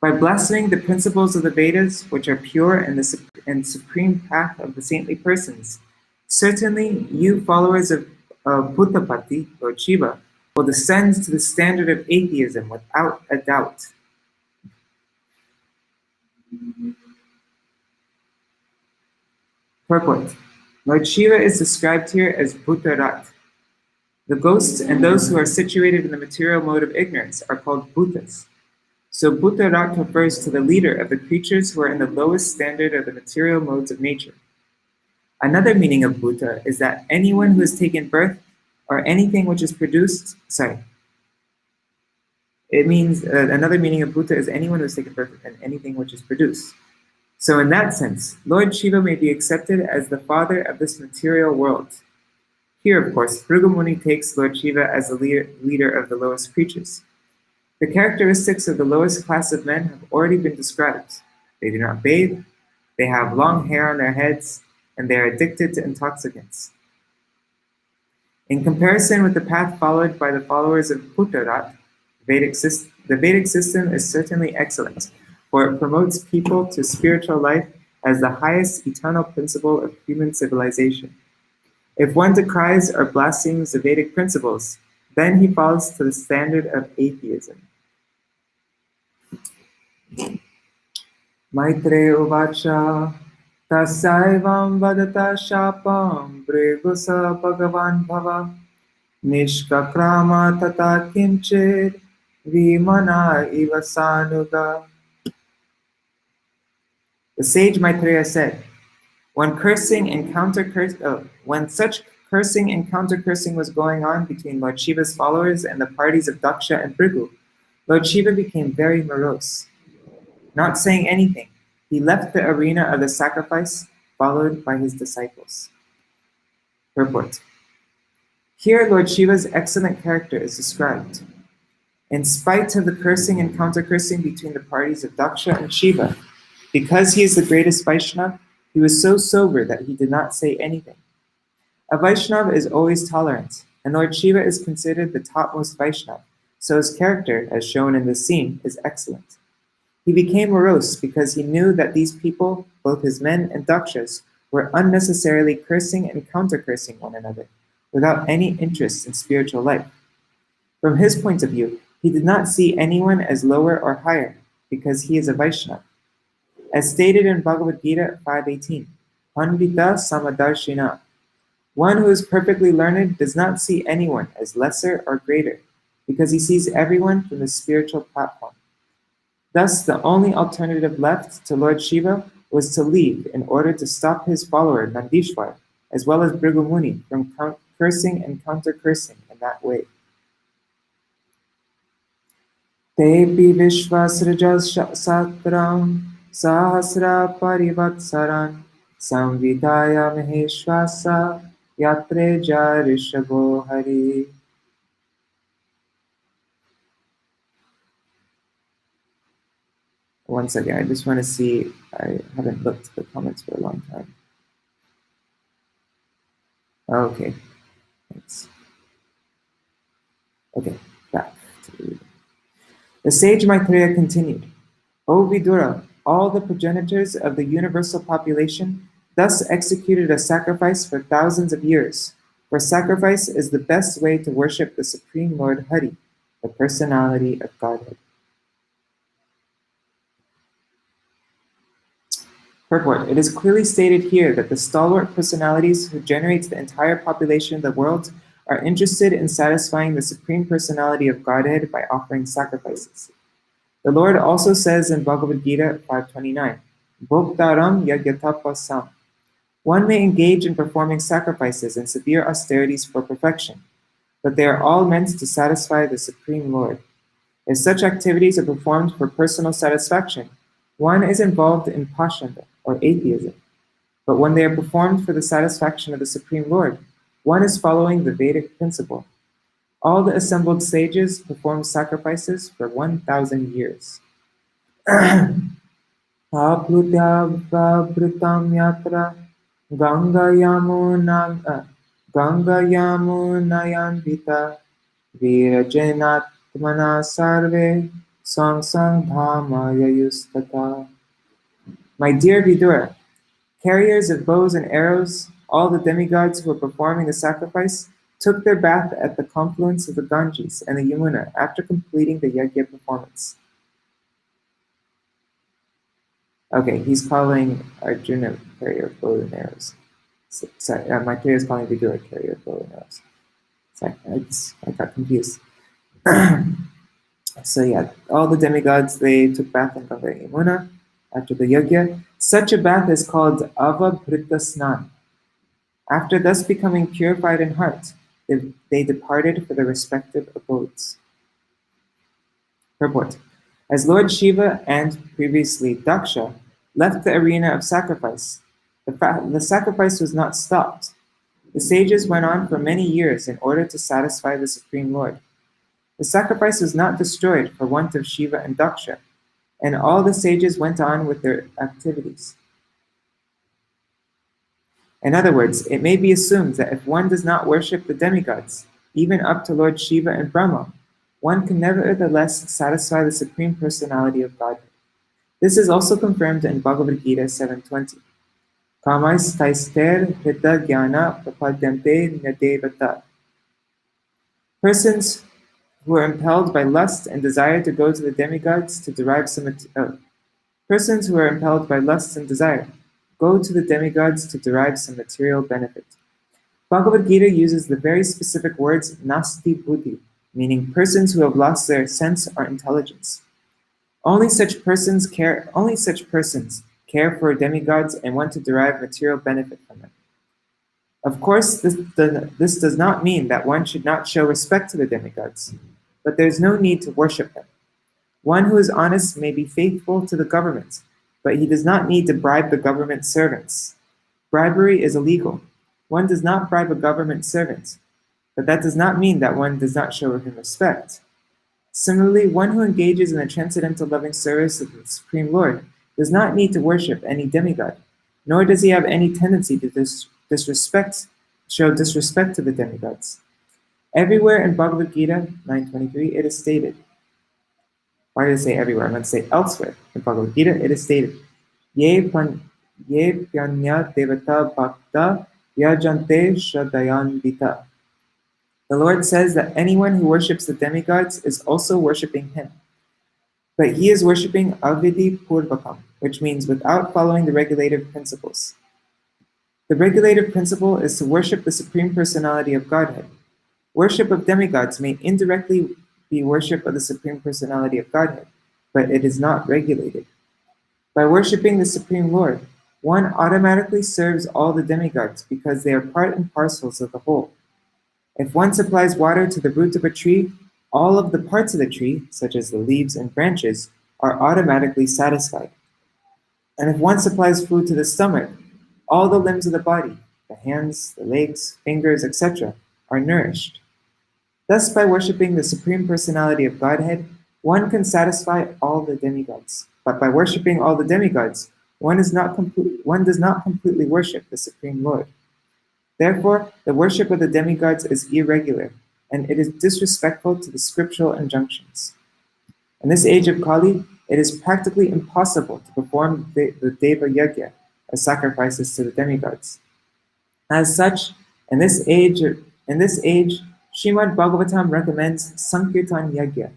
By blaspheming the principles of the Vedas, which are pure and the supreme path of the saintly persons, certainly you followers of Bhuttapati, Lord Shiva, will descend to the standard of atheism without a doubt. Purport. Lord Shiva is described here as Bhuttarat. The ghosts and those who are situated in the material mode of ignorance are called Bhuttas. So Bhuttarat refers to the leader of the creatures who are in the lowest standard of the material modes of nature. Another meaning of Bhuta is that anyone who has taken birth or anything which is produced, another meaning of Bhuta is anyone who has taken birth and anything which is produced. So in that sense, Lord Shiva may be accepted as the father of this material world. Here, of course, Bhṛgu Muni takes Lord Shiva as the leader of the lowest creatures. The characteristics of the lowest class of men have already been described. They do not bathe, they have long hair on their heads, and they are addicted to intoxicants. In comparison with the path followed by the followers of Bhuttarat, the Vedic system is certainly excellent, for it promotes people to spiritual life as the highest eternal principle of human civilization. If one decries or blasphemes the Vedic principles, then he falls to the standard of atheism. Maitre uvacha tasaivam vadata shapam Bhṛgu sa bhagavan bhava nishkakrama tata kinchir vimana iva sanuga. The sage Maitreya said, when such cursing and counter-cursing was going on between Lord Shiva's followers and the parties of Daksa and Bhṛgu, Lord Shiva became very morose. Not saying anything, he left the arena of the sacrifice, followed by his disciples. Purport. Here, Lord Shiva's excellent character is described. In spite of the cursing and counter-cursing between the parties of Daksa and Shiva, because he is the greatest Vaishnava, he was so sober that he did not say anything. A Vaishnava is always tolerant, and Lord Shiva is considered the topmost Vaishnava, so his character, as shown in this scene, is excellent. He became morose because he knew that these people, both his men and Dakshas, were unnecessarily cursing and counter-cursing one another, without any interest in spiritual life. From his point of view, he did not see anyone as lower or higher, because he is a Vaishnava. As stated in Bhagavad Gita 5.18, Pandita Samadarshina, one who is perfectly learned does not see anyone as lesser or greater, because he sees everyone from the spiritual platform. Thus, the only alternative left to Lord Shiva was to leave in order to stop his follower Nandishwar, as well as Bhṛgu Muni, from cursing and counter-cursing in that way. Tepi Vishvasrajas Satram Sahasra Parivatsaran Samvidaya Maheshwasa Yatreja Rishabho Hari. Once again, I just want to see, I haven't looked at the comments for a long time. Okay, thanks. Okay, back to the reading. The sage Maitreya continued, O Vidura, all the progenitors of the universal population thus executed a sacrifice for thousands of years, for sacrifice is the best way to worship the Supreme Lord Hari, the personality of Godhead. Purport. It is clearly stated here that the stalwart personalities who generate the entire population of the world are interested in satisfying the Supreme Personality of Godhead by offering sacrifices. The Lord also says in Bhagavad Gita 5.29, Bhoktaram yagyatapasam. One may engage in performing sacrifices and severe austerities for perfection, but they are all meant to satisfy the Supreme Lord. If such activities are performed for personal satisfaction, one is involved in pashanda, or atheism. But when they are performed for the satisfaction of the Supreme Lord, one is following the Vedic principle. All the assembled sages perform sacrifices for 1,000 years. Aplutya vabhritam yatra Ganga Yamunayan Vita Virajanatmana Sarve Sangsang Dhama Yayustata. My dear Vidura, carriers of bows and arrows, all the demigods who were performing the sacrifice, took their bath at the confluence of the Ganges and the Yamuna after completing the yajña performance. Okay, he's calling Arjuna a carrier of bows and arrows. Sorry, Maitreya is calling Vidura a carrier of bows and arrows. Sorry, I got confused. So yeah, all the demigods, they took bath in Ganga and Yamuna after the yajña. Such a bath is called avabhrita snan. After thus becoming purified in heart, they departed for their respective abodes. Purport. As Lord Śiva and previously Daksa left the arena of sacrifice, the sacrifice was not stopped. The sages went on for many years in order to satisfy the Supreme Lord. The sacrifice was not destroyed for want of Śiva and Daksa, and all the sages went on with their activities. In other words, it may be assumed that if one does not worship the demigods, even up to Lord Śiva and Brahma, one can nevertheless satisfy the Supreme Personality of Godhead. This is also confirmed in Bhagavad Gita 7.20. Kamais taister hita jnana prapadyante nyadevata. Persons who are impelled by lust and desire to go to the demigods to derive some persons who are impelled by lust and desire go to the demigods to derive some material benefit. Bhagavad Gita uses the very specific words nasti buddhi, meaning persons who have lost their sense or intelligence. Only such persons care for demigods and want to derive material benefit from them. Of course, this does not mean that one should not show respect to the demigods, but there is no need to worship them. One who is honest may be faithful to the government, but he does not need to bribe the government servants. Bribery is illegal. One does not bribe a government servant, but that does not mean that one does not show him respect. Similarly, one who engages in the transcendental loving service of the Supreme Lord does not need to worship any demigod, nor does he have any tendency to show disrespect to the demigods. Everywhere in Bhagavad Gita 9.23, it is stated. Why did I say everywhere? I'm going to say elsewhere. In Bhagavad Gita, it is stated, Ye pyanya devata bhakta yajante shadayan vita. The Lord says that anyone who worships the demigods is also worshipping him. But he is worshipping avidhi purvakam, which means without following the regulative principles. The regulative principle is to worship the Supreme Personality of Godhead. Worship of demigods may indirectly be worship of the Supreme Personality of Godhead, but it is not regulated. By worshipping the Supreme Lord, one automatically serves all the demigods because they are part and parcels of the whole. If one supplies water to the root of a tree, all of the parts of the tree, such as the leaves and branches, are automatically satisfied. And if one supplies food to the stomach, all the limbs of the body, the hands, the legs, fingers, etc., are nourished. Thus, by worshipping the Supreme Personality of Godhead, one can satisfy all the demigods. But by worshipping all the demigods, one does not completely worship the Supreme Lord. Therefore, the worship of the demigods is irregular, and it is disrespectful to the scriptural injunctions. In this age of Kali, it is practically impossible to perform the Deva Yajña as sacrifices to the demigods. As such, in this age, Śrīmad-Bhāgavatam recommends Sankirtan Yajña.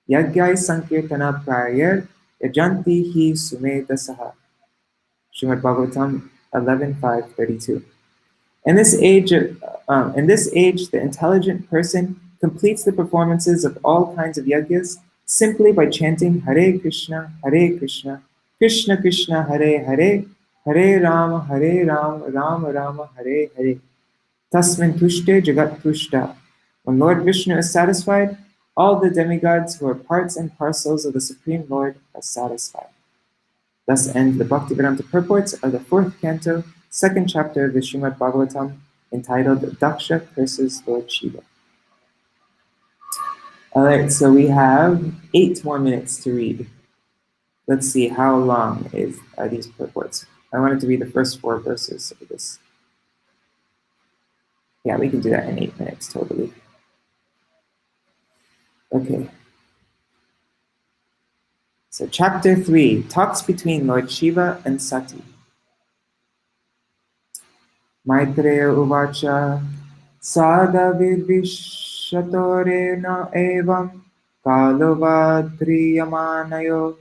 Yajñai Sankirtana Prayar Yajanti Hi Sumedasaha. Śrīmad-Bhāgavatam 11.5.32. In this age, the intelligent person completes the performances of all kinds of yajñas simply by chanting Hare Krishna, Krishna Krishna, Hare Hare, Hare Rama, Rama Rama, Hare Hare. Tasmin tushte jagat tushta. When Lord Vishnu is satisfied, all the demigods who are parts and parcels of the Supreme Lord are satisfied. Thus end the Bhaktivedanta purports of the 4th canto, 2nd chapter of the Śrīmad-Bhāgavatam, entitled Daksha Curses Lord Śiva. Alright, so we have 8 more minutes to read. Let's see, how long are these purports? I wanted to read the first 4 verses of this. Yeah, we can do that in 8 minutes, totally. Okay. So chapter 3, talks between Lord Śiva and Sati. Maitreya uvacha sada vidvishatore na evam kalovadriyamanayo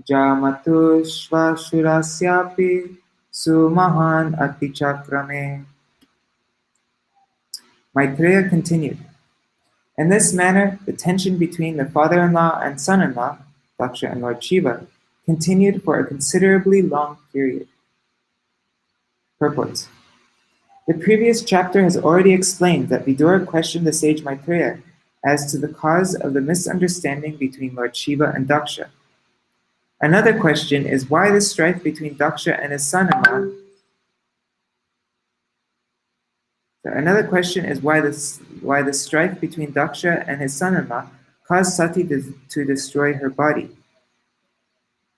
jamatushvashurasyapi sumahan atichakrame. Maitreya continued, in this manner, the tension between the father-in-law and son-in-law, Daksha and Lord Śiva, continued for a considerably long period. Purport. The previous chapter has already explained that Vidura questioned the sage Maitreya as to the cause of the misunderstanding between Lord Śiva and Daksha. Another question is why the strife between Daksha and his son-in-law. Another question is why the strife between Daksha and his son-in-law caused Sati to destroy her body.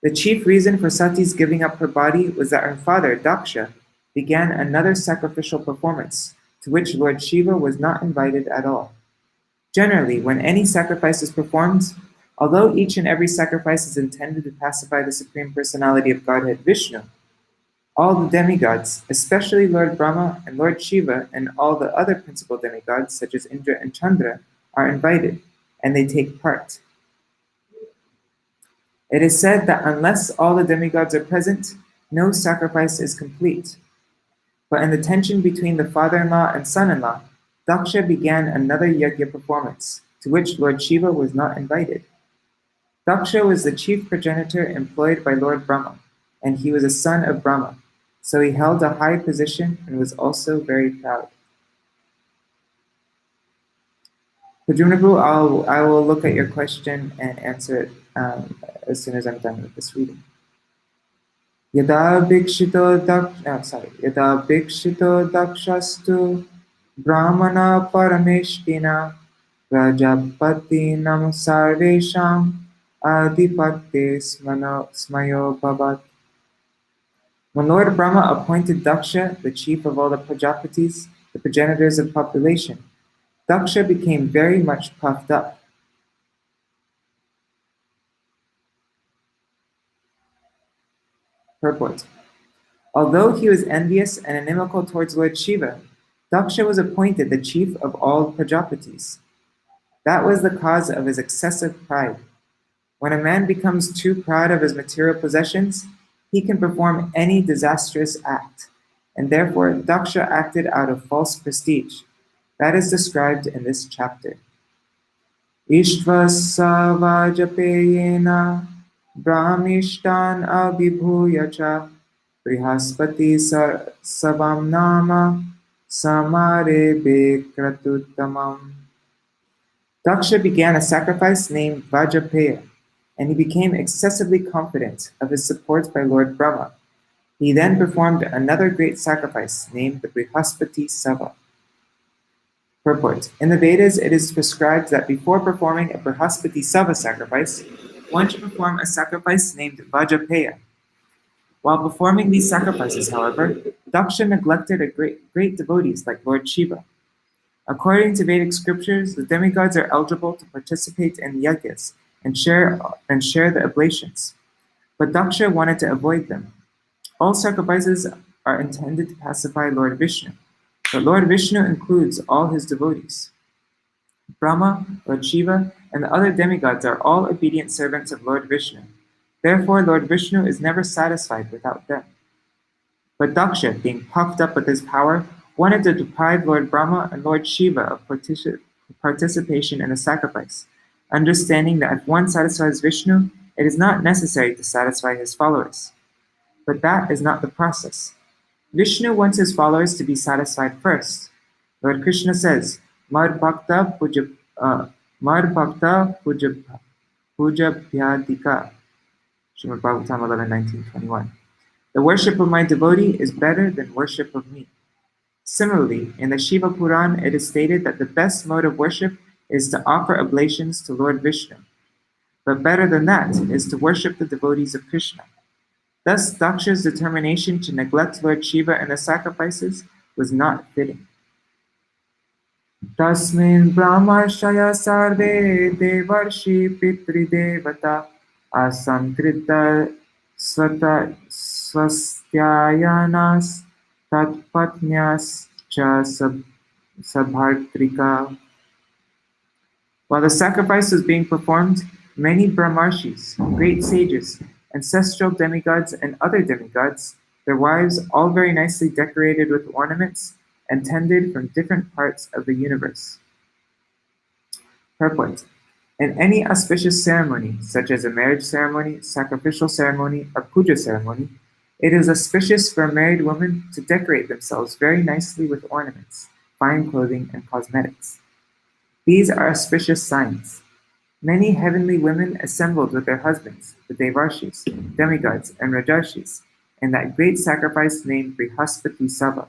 The chief reason for Sati's giving up her body was that her father, Daksha, began another sacrificial performance, to which Lord Śiva was not invited at all. Generally, when any sacrifice is performed, although each and every sacrifice is intended to pacify the Supreme Personality of Godhead Vishnu, all the demigods, especially Lord Brahma and Lord Śiva and all the other principal demigods, such as Indra and Chandra, are invited, and they take part. It is said that unless all the demigods are present, no sacrifice is complete. But in the tension between the father-in-law and son-in-law, Daksha began another yajña performance, to which Lord Śiva was not invited. Daksha was the chief progenitor employed by Lord Brahma, and he was a son of Brahma, so he held a high position and was also very proud. Pujumnabu, I will look at your question and answer it as soon as I'm done with this reading. Yada bhikshito dakshastu brahmana parameshtina rajapatinam sarvesham adipate smayo bhavat. When Lord Brahma appointed Daksha, the chief of all the Prajapatis, the progenitors of population, Daksha became very much puffed up. Purport. Although he was envious and inimical towards Lord Śiva, Daksha was appointed the chief of all Prajapatis. That was the cause of his excessive pride. When a man becomes too proud of his material possessions, he can perform any disastrous act, and therefore Daksha acted out of false prestige. That is described in this chapter. Ishva savajapeyena brahmishtan abhibhuyacha brihaspati savam nama samare bekratutamam. Daksha began a sacrifice named Vajapeya, and he became excessively confident of his support by Lord Brahma. He then performed another great sacrifice named the Brihaspati Sava. Purport. In the Vedas, it is prescribed that before performing a Brihaspati Sava sacrifice, one should perform a sacrifice named Vajapeya. While performing these sacrifices, however, Daksha neglected great devotees like Lord Śiva. According to Vedic scriptures, the demigods are eligible to participate in yajñas and share the oblations. But Daksha wanted to avoid them. All sacrifices are intended to pacify Lord Vishnu, but Lord Vishnu includes all his devotees. Brahma, Lord Shiva, and the other demigods are all obedient servants of Lord Vishnu. Therefore, Lord Vishnu is never satisfied without them. But Daksha, being puffed up with his power, wanted to deprive Lord Brahma and Lord Shiva of participation in the sacrifice, understanding that if one satisfies Vishnu, it is not necessary to satisfy his followers. But that is not the process. Vishnu wants his followers to be satisfied first. Lord Krishna says, Mar Bhakta Puja Bhyadika, Śrīmad-Bhāgavatam 11:19-21. The worship of my devotee is better than worship of me. Similarly, in the Shiva Puran, it is stated that the best mode of worship is to offer oblations to Lord Vishnu. But better than that is to worship the devotees of Krishna. Thus, Daksha's determination to neglect Lord Shiva and the sacrifices was not fitting. Tasmin brahmarshaya sarve devarshi pitri devata asankrita swastyayanas tatpatnyas cha sabhartrika. While the sacrifice was being performed, many brahmarshis, great sages, ancestral demigods, and other demigods, their wives, all very nicely decorated with ornaments, attended from different parts of the universe. Purport. In any auspicious ceremony, such as a marriage ceremony, sacrificial ceremony, or puja ceremony, it is auspicious for a married woman to decorate themselves very nicely with ornaments, fine clothing, and cosmetics. These are auspicious signs. Many heavenly women assembled with their husbands, the Devarshis, demigods, and Rajarshis, in that great sacrifice named Brihaspati Sabha.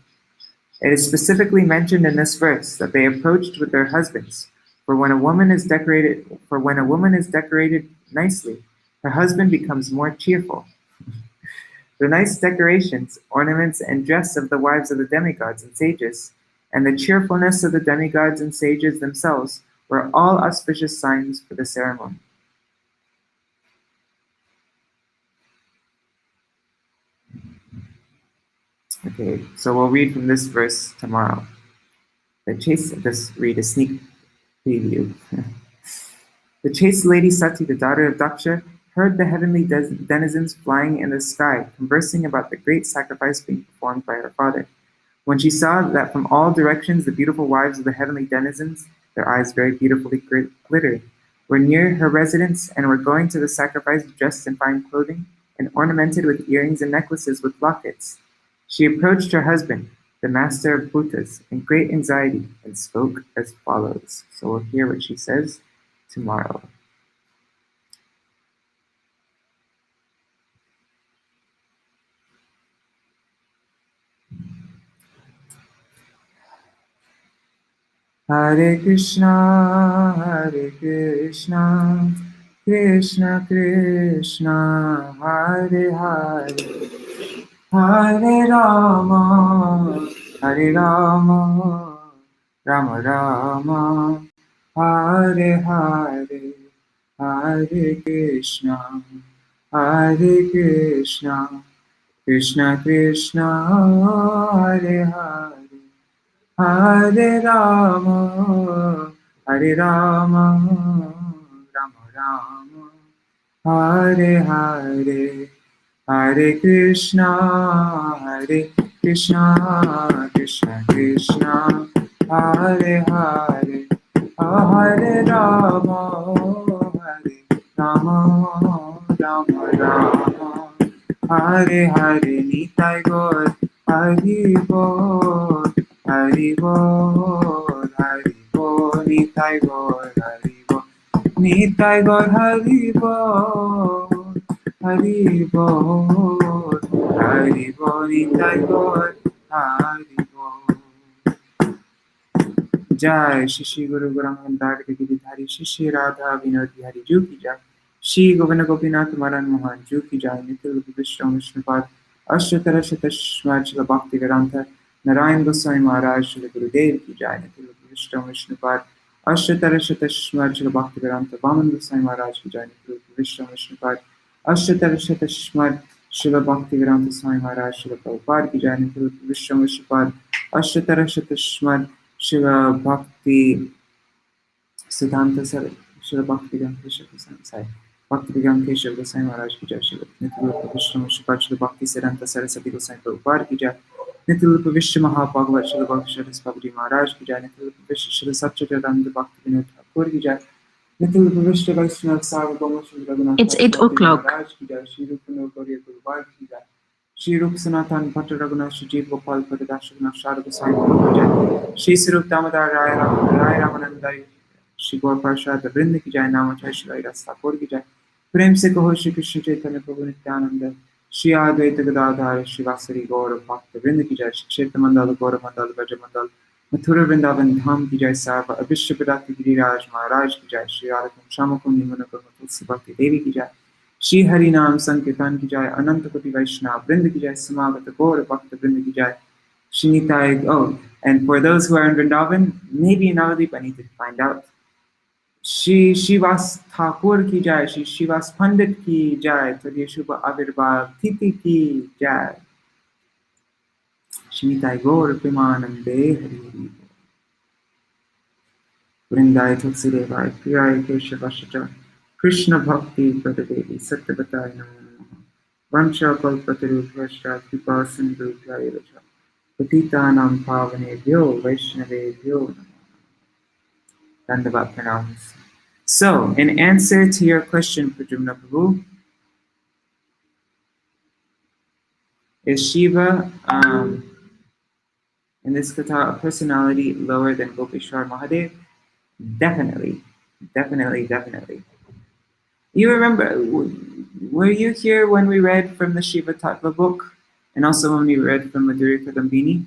It is specifically mentioned in this verse that they approached with their husbands, for when a woman is decorated nicely, her husband becomes more cheerful. The nice decorations, ornaments, and dress of the wives of the demigods and sages, and the cheerfulness of the demigods and sages themselves were all auspicious signs for the ceremony. Okay, so we'll read from this verse tomorrow. Just read a sneak preview. The chaste lady Sati, the daughter of Daksha, heard the heavenly denizens flying in the sky, conversing about the great sacrifice being performed by her father. When she saw that from all directions the beautiful wives of the heavenly denizens, their eyes very beautifully glittering, were near her residence and were going to the sacrifice dressed in fine clothing and ornamented with earrings and necklaces with lockets, she approached her husband, the master of Bhutas, in great anxiety and spoke as follows. So we'll hear what she says tomorrow. Hare Krishna, Krishna Krishna, Hare Hare, Hare Rama, Rama Rama, Hare Hare, Hare Krishna, Krishna Krishna, Hare Hare, Hare Rama, Rama Rama, Hare Hare, Hare Krishna, Krishna Krishna, Hare Hare, Hare Rama, Rama Rama, Hare Hare, Nitai Gaur, Hari Bol, Hari Bol, Hari Bol, Nitai Gaur, Hari Bol, Nitai Gaur, Hari Bol, Hari Bol, Hari Bol, Nitai Gaur, Hari Bol. Jai Shri Guru Gauranga Gidhari Shri Radha Vinod Bihari Ju Ki Jai, Shri Govinda Gopinath Maran Mohan Ju Ki Jai, Nitil Vishnu Vishnupad Ashtara Shatashmachila Bhakti Vedanta Narayan Goswami Maharaj Shri Gurudev Ki Jai, Nitil Vishnu Vishnupad Ashtara Shatashmachila Bhakti Vedanta Vaman Goswami Maharaj Ki Jai, Nitil Vishnu Vishnupad Ashtara Shatashmachila Bhakti Vedanta Swami Maharaj Shri Prabhupada Ki Jai, Nitil Vishnu Vishnupad Ashtara Shatashmachila Bhakti Siddhanta Srila Bhaktivedanta Keshav Goswami, Bhaktivedanta Keshav Goswami Maharaj ki jai, Srila Nityarupa Vishnu Shripad Srila Bhakti Siddhanta Saraswati Goswami Prabhupada ki jai, Nityarupa Vishnu Mahabhagavat Srila Bhakti Saraswati Maharaj ki jai, Nityarupa Vishnu Srila Satchidananda Bhakti Vinod Thakur ki jai, Nityarupa Vishnu Vaishnava Sarvabhauma Srila Raghunath It's 8 o'clock. Maharaj ki jai, Shri Rupa Gauriya Guruvard ki jai, Shri Rup Sanatan Bhatta Raghunath Shri Gopal Padadash Raghunath Sharada Goswami Prabhu ki jai, Shri Sarup Damodar Rai Ramanandai Shri Gaur Parshad Vrinda ki jai, Namachay Shri Ras Thakur ki jai, Prem se kaho Shri Krishna Chaitanya Prabhu Nityananda, Shri Advaita Gadadhar Shri Vasari Gaur Bhakta Vrinda ki jai, Shri Kshetra Mandal Gaur Mandal Vaja Mandal Mathura Vrindavan Dham ki jai, Sarva Abhishya Padati Giriraj Maharaj ki jai, Shri Radhakum Shamakum Nimanakam Tulsi Bhakti Devi ki jai, Shri Hari Nam Sankirtan ki jai, Ananta Koti Vaishnava Vrinda ki jai, Samagata Gaur Bhakta Vrinda ki jai, Shri Nitai. Oh, and for those who are in Vrindavan, maybe in Navadip, I need to find out. Shri Shivas Thakur ki jai, Shri Shivas Pandit ki jai, Tadya Shubha Avirbhav Titi ki jai, Shri Nitai Gaur Primanande Hari Vrindai Tulsidevai Priyai Keshavashacha Krishna Bhakti Pradadevi Satyabatai Namo Vancha Kalpatarubhyascha Kripa Sindhubhya Evacha Patitanam Pavanebhyo Vaishnavebhyo Namo Dandavat Pranams. So, in answer to your question, Pradyumna Prabhu, is Shiva in this katha a personality lower than Gopeshwar Mahadev? Definitely, definitely, definitely. You remember, were you here when we read from the Shiva Tattva book? And also when we read from Madhurya Kadambini?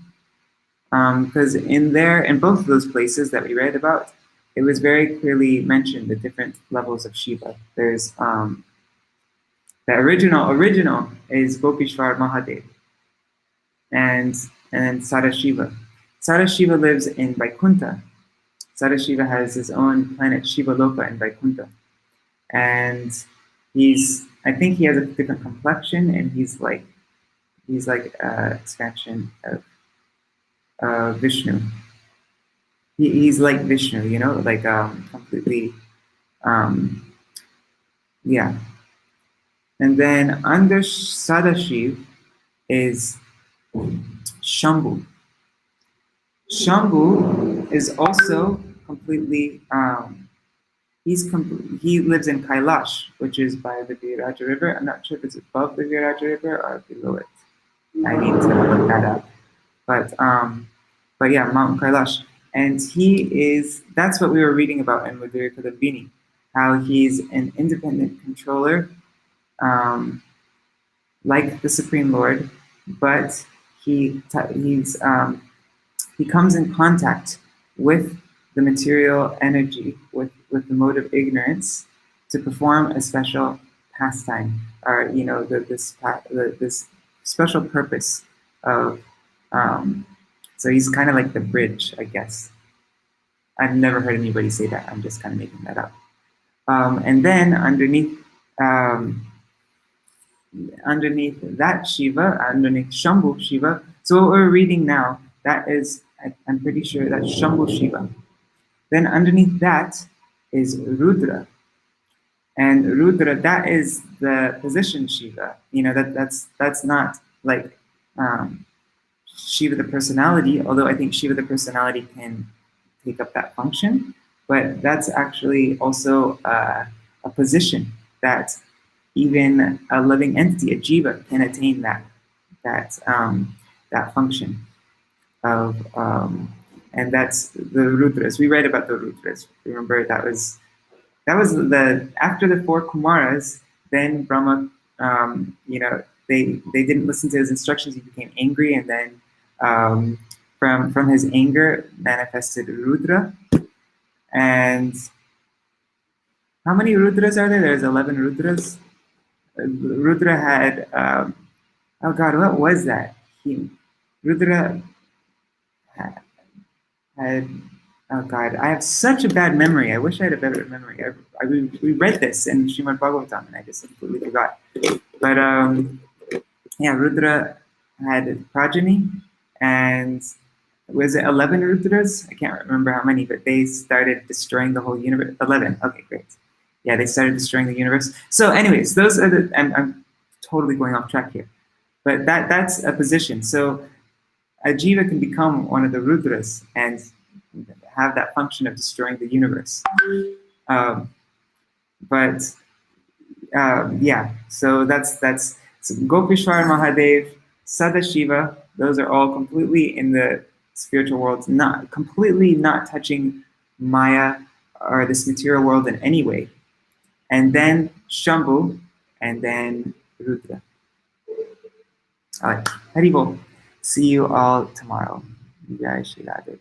Because in both of those places that we read about, it was very clearly mentioned the different levels of Shiva. There's the original is Gopeshwar Mahadev, and then Sadashiva. Sadashiva lives in Vaikuntha. Sadashiva has his own planet Shiva Loka in Vaikuntha, and I think he has a different complexion, and he's like expansion of Vishnu. He's like Vishnu, you know, like completely, yeah. And then under Sadashiv is Shambhu. Shambhu is also completely, he lives in Kailash, which is by the Viraja River. I'm not sure if it's above the Viraja River or below it. I need to look that up. But yeah, Mount Kailash. And that's what we were reading about in Madhurya Kadambini, how he's an independent controller, like the Supreme Lord, but he comes in contact with the material energy, with the mode of ignorance, to perform a special pastime, or this special purpose of. So he's kind of like the bridge, I guess. I've never heard anybody say that. I'm just kind of making that up. And then underneath that Shiva, underneath Shambhu Shiva. So what we're reading now, that is, I'm pretty sure that's Shambhu Shiva. Then underneath that is Rudra. And Rudra, that is the position Shiva. That's not like Shiva the personality, although I think Shiva the personality can take up that function, but that's actually also a position that even a living entity, a jiva, can attain that function of, and that's the Rudras. We read about the Rudras. Remember, that was after the 4 Kumaras. Then Brahma, they didn't listen to his instructions. He became angry, and then from his anger manifested Rudra. And how many Rudras are there? There's 11 Rudras. Rudra had, oh God, what was that? Rudra had, oh God, I have such a bad memory. I wish I had a better memory. We read this in Śrīmad-Bhāgavatam, and I just completely forgot. But yeah, Rudra had a progeny, and was it 11 Rudras? I can't remember how many, but they started destroying the whole universe. 11. Okay, great. Yeah, they started destroying the universe. So anyways, those are the, and I'm totally going off track here, but that's a position. So a jiva can become one of the Rudras and have that function of destroying the universe. Yeah, so that's so Gopishwar Mahadev, Sadashiva, those are all completely in the spiritual world, not completely not touching Maya or this material world in any way. And then Shambhu, and then Rudra. All right, Haribol. See you all tomorrow. Jai Shri Radhe.